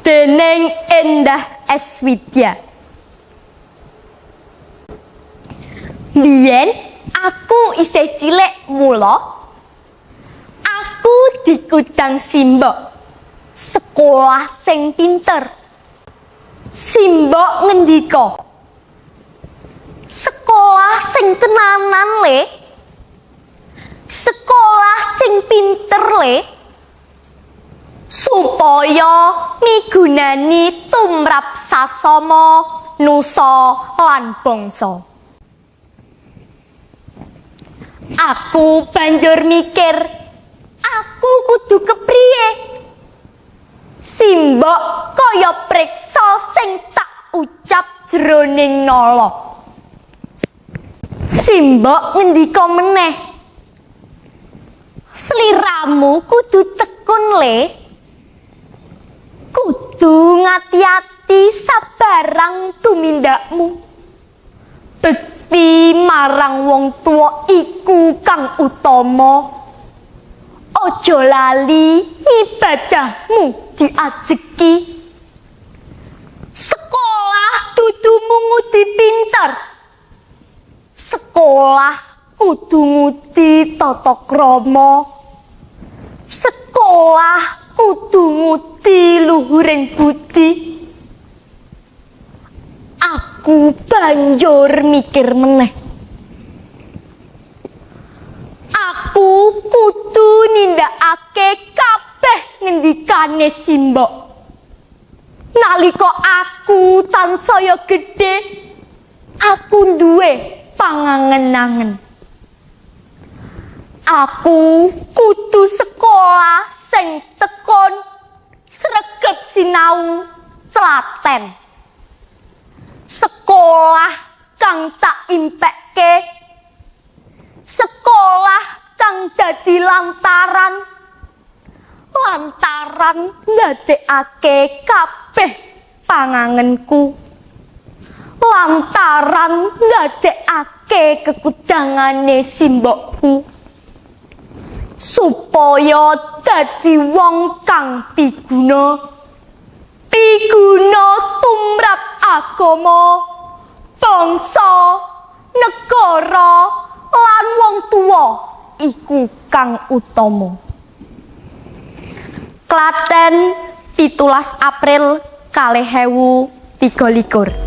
dening Endah Eswidya. Biyen aku isih cilik mula aku dikudang simbok sekolah sing pinter. Simbok ngendika, sekolah sing tenanan le, sekolah sing pinter le, supaya migunani tumrap sasama nusa lan bangsa. Aku banjur mikir, aku kudu kepriye? Simbok kaya priksa sing tak ucap jroning nala. Simbok ngendika meneh, sliramu kudu tekun le, kudu ngati-ati sabarang tumindakmu. Bekti marang wong tuwa iku kang utama. Ojo lali ibadahmu diajeki. Sekolah dudu ngudi pinter. Sekolah kudu ngudi tata krama. Sekolah kudu ngudi luhuring budi. Aku banjur mikir meneh. Aku kudu nindakake kabeh ngendikane simbok. Nalika aku tansaya gedhe, aku duwe pangangen-angen. Aku kudu sekolah sing tekun, sregep sinau, telaten. Sekolah kang tak impekke, sekolah kang dadi lantaran ndadekake kabeh pangangenku, lantaran ndadekake kekudangane simbokku, supaya dadi wong kang piguna tumrap agama, bangsa, negara lan wong tuwa iku kang utama. Klaten 17 April 2023.